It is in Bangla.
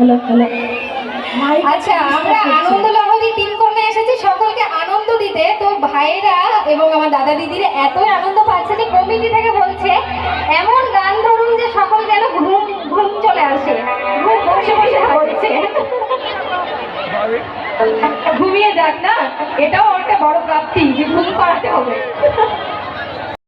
Hello hello. আচ্ছা, আমরা আনন্দ লহরী টিম কর্মে এসেছি সকলকে আনন্দ দিতে। তো ভাইরা এবং আমার দাদা দিদিরা এতই আনন্দ পাচ্ছে যে কমিটি